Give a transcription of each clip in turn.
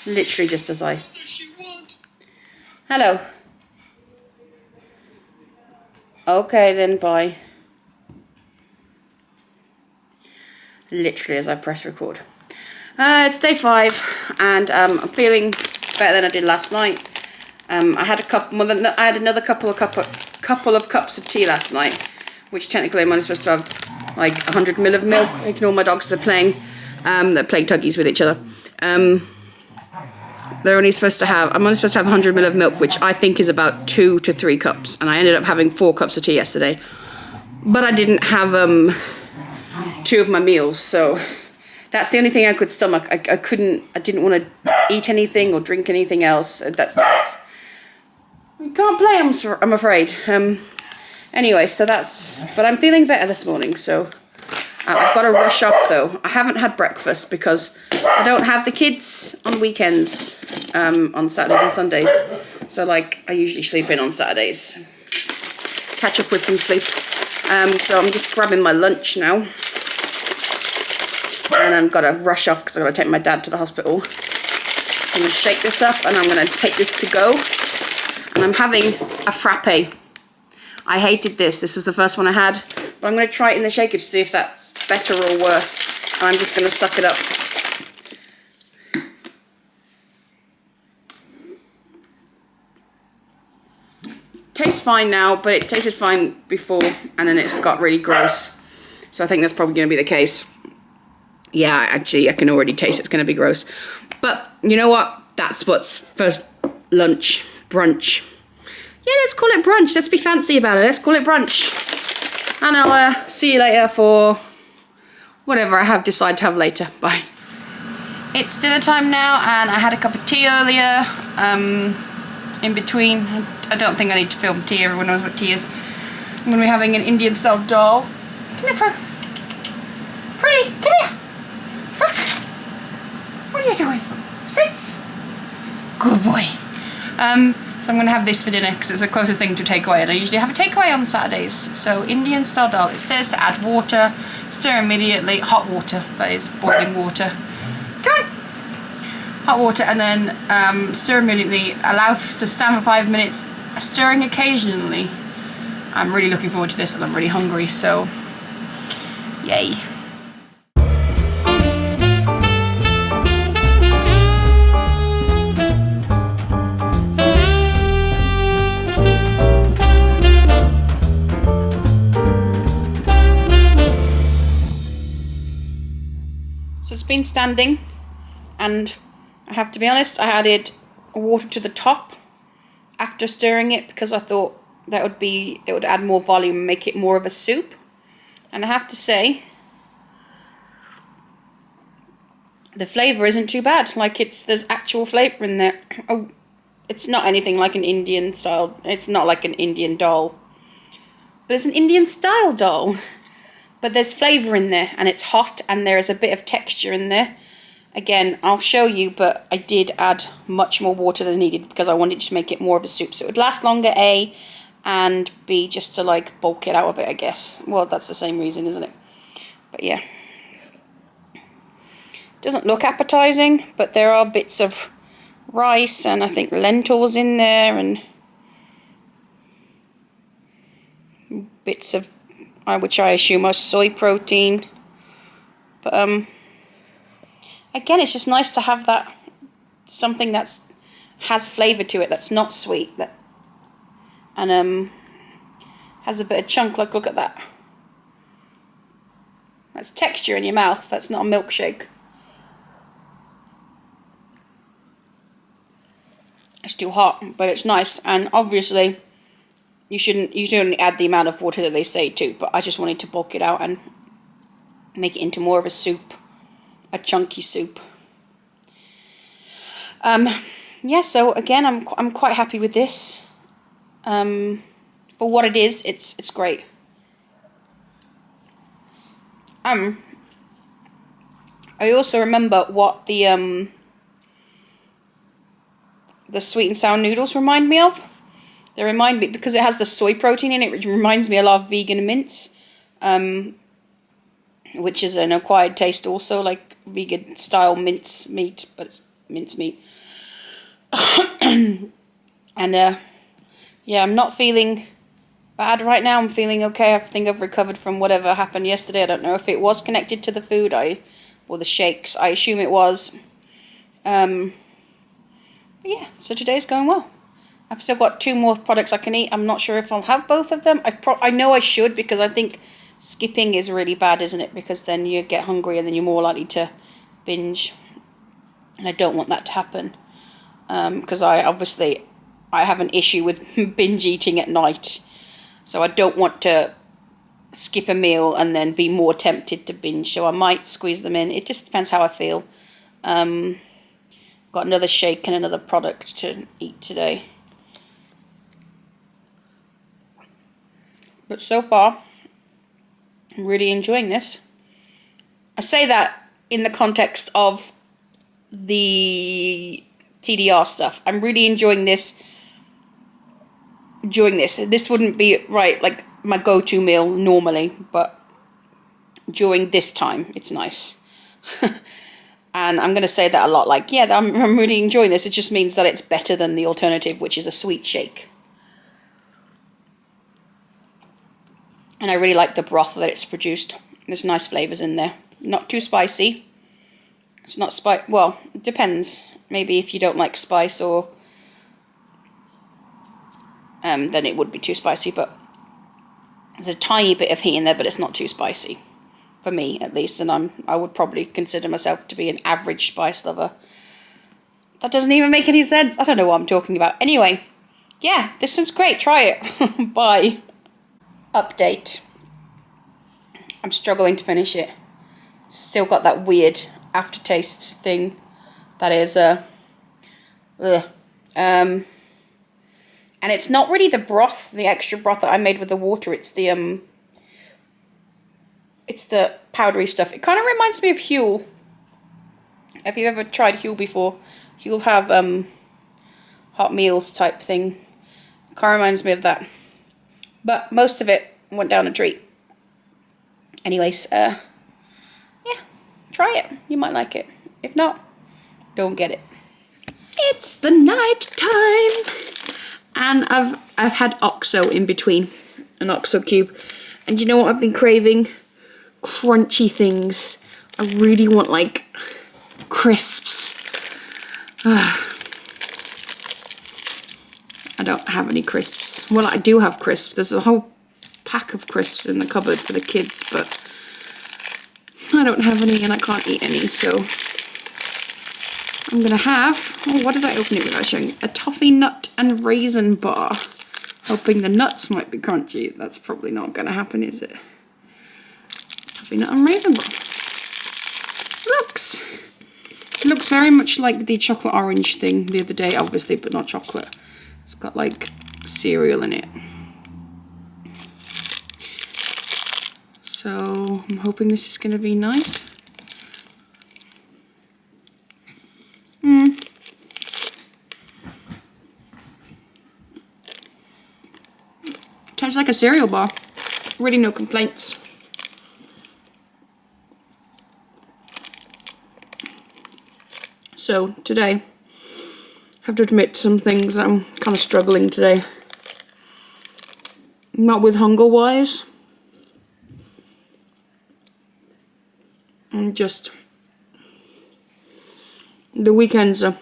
Literally just as I... Hello. Okay then, bye. Literally as I press record. It's day 5 and I'm feeling better than I did last night. I had another couple of cups of tea last night, which technically I'm only supposed to have like 100 ml of milk. Ignore my dogs, they're playing tuggies with each other. I'm only supposed to have 100 ml of milk, which I think is about 2 to 3 cups, and I ended up having 4 cups of tea yesterday. But I didn't have 2 of my meals, so that's the only thing I could stomach. I didn't want to eat anything or drink anything else. That's just, I can't play, I'm afraid. Anyway, so but I'm feeling better this morning, so I've got to rush off though. I haven't had breakfast because I don't have the kids on weekends, on Saturdays and Sundays. So like, I usually sleep in on Saturdays. Catch up with some sleep. So I'm just grabbing my lunch now. And I've got to rush off because I've got to take my dad to the hospital. I'm going to shake this up and I'm going to take this to go. And I'm having a frappe. I hated this. This is the first one I had. But I'm going to try it in the shaker to see if that's better or worse. And I'm just going to suck it up. Tastes fine now, but it tasted fine before and then it's got really gross. So I think that's probably going to be the case. Yeah, actually, I can already taste it's going to be gross. But you know what? That's what's for lunch, brunch. Yeah, let's call it brunch. Let's be fancy about it. Let's call it brunch. And I'll see you later for whatever I have decided to have later. Bye. It's dinner time now, and I had a cup of tea earlier. In between, I don't think I need to film tea. Everyone knows what tea is. I'm going to be having an Indian-style daal. Come here, Fro. Pretty, come here. Look. What are you doing? Sit. Good boy. So I'm going to have this for dinner because it's the closest thing to takeaway, and I usually have a takeaway on Saturdays. So Indian-style daal. It says to add water, stir immediately, hot water, that is boiling water. Come on. Hot water, and then stir immediately. Allow to stand for 5 minutes, stirring occasionally. I'm really looking forward to this, and I'm really hungry. So, yay. So it's been standing, and I have to be honest, I added water to the top after stirring it because I thought it would add more volume and make it more of a soup. And I have to say, the flavour isn't too bad. Like, there's actual flavour in there. Oh, it's not anything like an Indian style. It's not like an Indian dal, but it's an Indian style dal. But there's flavour in there, and it's hot, and there is a bit of texture in there. Again, I'll show you, but I did add much more water than needed because I wanted to make it more of a soup. So it would last longer, A, and B, just to like bulk it out a bit, I guess. Well, that's the same reason, isn't it? But yeah. Doesn't look appetizing, but there are bits of rice and I think lentils in there, and bits of which I assume are soy protein. But again, it's just nice to have that something has flavour to it, that's not sweet, and has a bit of chunk. Like, look at that. That's texture in your mouth. That's not a milkshake. It's too hot, but it's nice. And obviously, you shouldn't add the amount of water that they say to, but I just wanted to bulk it out and make it into more of a soup, a chunky soup. Yeah, so again, I'm quite happy with this. For what it is, it's great. I also remember what the sweet and sour noodles remind me of. They remind me, because it has the soy protein in it, which reminds me a lot of vegan mince, which is an acquired taste also, like vegan style mince meat, but it's mincemeat. And yeah, I'm not feeling bad right now. I'm feeling okay. I think I've recovered from whatever happened yesterday. I don't know if it was connected to the food or the shakes. I assume it was. But yeah, so today's going well. I've still got 2 more products I can eat. I'm not sure if I'll have both of them. I know I should, because I think skipping is really bad, isn't it? Because then you get hungry and then you're more likely to binge. And I don't want that to happen. Because I have an issue with binge eating at night. So I don't want to skip a meal and then be more tempted to binge. So I might squeeze them in. It just depends how I feel. Got another shake and another product to eat today. But so far, I'm really enjoying this. I say that in the context of the TDR stuff. I'm really enjoying this. This wouldn't be like my go-to meal normally, but during this time, it's nice. And I'm going to say that a lot. Like, yeah, I'm really enjoying this. It just means that it's better than the alternative, which is a sweet shake. And I really like the broth that it's produced. There's nice flavors in there. Not too spicy. It's not well, it depends. Maybe if you don't like spice, or then it would be too spicy. But there's a tiny bit of heat in there, but it's not too spicy. For me, at least. And I would probably consider myself to be an average spice lover. That doesn't even make any sense. I don't know what I'm talking about. Anyway, yeah, this one's great. Try it. Bye. Update. I'm struggling to finish it. Still got that weird aftertaste thing. That is and it's not really the broth, the extra broth that I made with the water. It's the powdery stuff. It kind of reminds me of Huel. Have you ever tried Huel before? Huel have hot meals type thing. Kind of reminds me of that. But most of it went down a treat. Anyways, yeah, try it. You might like it. If not, don't get it. It's the night time, and I've had OXO in between, an OXO cube, and you know what I've been craving? Crunchy things. I really want like crisps. I don't have any crisps. Well, I do have crisps. There's a whole pack of crisps in the cupboard for the kids, but I don't have any and I can't eat any, so I'm gonna have, what did I open it without showing? A toffee nut and raisin bar. Hoping the nuts might be crunchy. That's probably not gonna happen, is it? Toffee nut and raisin bar. It looks very much like the chocolate orange thing the other day, obviously, but not chocolate. It's got like cereal in it. So I'm hoping this is going to be nice. Tastes like a cereal bar. Really no complaints. So today, I have to admit some things I'm kind of struggling today. Not with hunger wise. And just the weekends are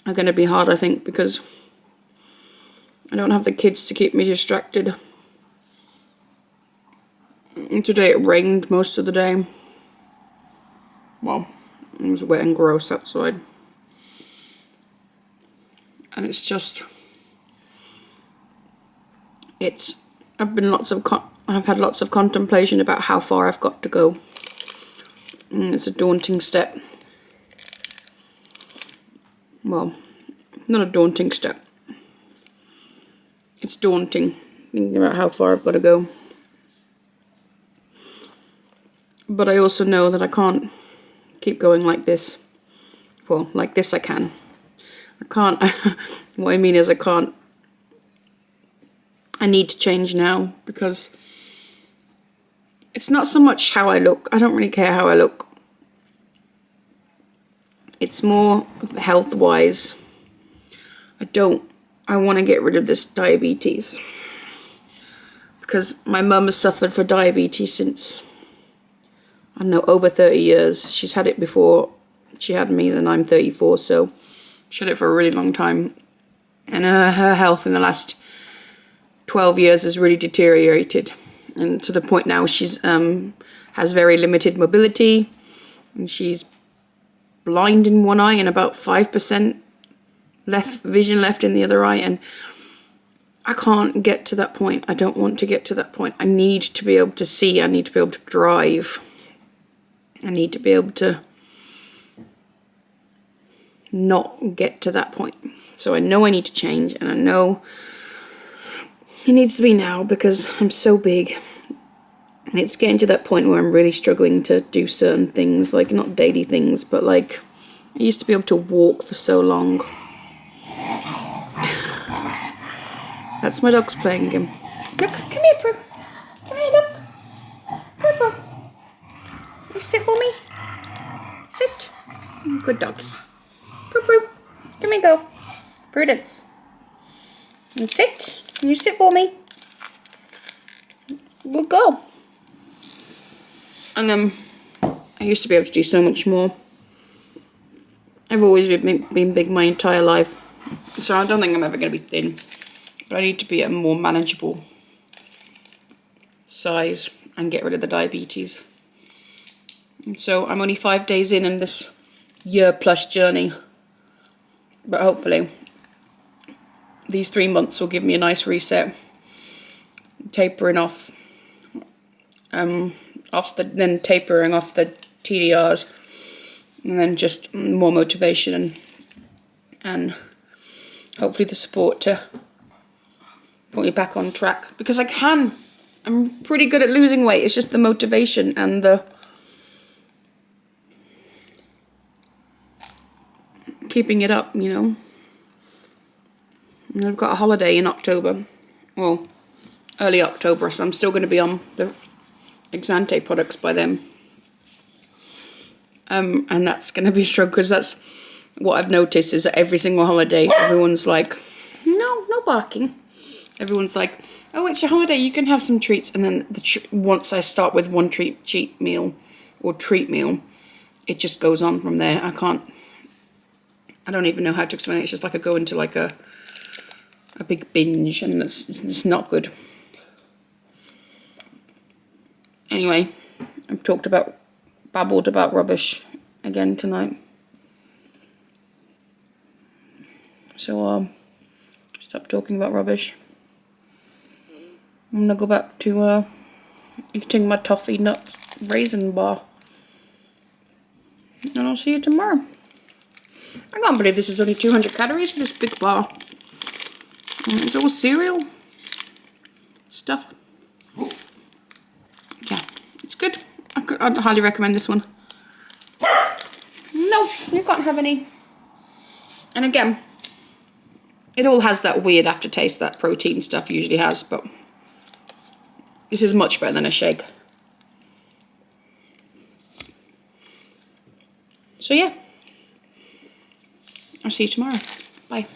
going to be hard, I think, because I don't have the kids to keep me distracted. And today it rained most of the day. Well, it was wet and gross outside. And it's just, I've had lots of contemplation about how far I've got to go. And it's a daunting step. Well, not a daunting step. It's daunting thinking about how far I've got to go. But I also know that I can't keep going like this. Well, like this I can. I can't, what I mean is I need to change now, because it's not so much how I look. I don't really care how I look. It's more health-wise. I want to get rid of this diabetes. Because my mum has suffered for diabetes since, I don't know, over 30 years. She's had it before she had me, then I'm 34, so she had it for a really long time. And her health in the last 12 years has really deteriorated. And to the point now she's has very limited mobility. And she's blind in one eye and about 5% vision left in the other eye. And I can't get to that point. I don't want to get to that point. I need to be able to see. I need to be able to drive. I need to be able to not get to that point. So I know I need to change, and I know it needs to be now because I'm so big. And it's getting to that point where I'm really struggling to do certain things, like not daily things, but like I used to be able to walk for so long. That's my dog's playing again. Look, come here, Prue. Come here, look. Here, Prue. You sit for me. Sit. Good dogs. Prue, Prue. Come here, go. Prudence. And sit. Can you sit for me? We'll go. And I used to be able to do so much more. I've always been big my entire life. So I don't think I'm ever going to be thin. But I need to be a more manageable size and get rid of the diabetes. And so I'm only 5 days in this year-plus journey. But hopefully these 3 months will give me a nice reset. Tapering off. Then tapering off the TDRs. And then just more motivation and hopefully the support to put me back on track, because I can. I'm pretty good at losing weight. It's just the motivation and the keeping it up, you know. And I've got a holiday in October. Well, early October, so I'm still going to be on the Exante products by then. And that's going to be a struggle, because that's what I've noticed is that every single holiday, everyone's like, no barking. Everyone's like, oh, it's your holiday, you can have some treats. And then once I start with one cheat meal or treat meal, it just goes on from there. I don't even know how to explain it. It's just like I go into like a big binge, and it's not good. Anyway, I've babbled about rubbish again tonight. So stop talking about rubbish. I'm gonna go back to eating my toffee nut raisin bar. And I'll see you tomorrow. I can't believe this is only 200 calories for this big bar. And it's all cereal stuff. Yeah, it's good. I'd highly recommend this one. No, you can't have any. And again, it all has that weird aftertaste that protein stuff usually has, but this is much better than a shake. So yeah, I'll see you tomorrow. Bye.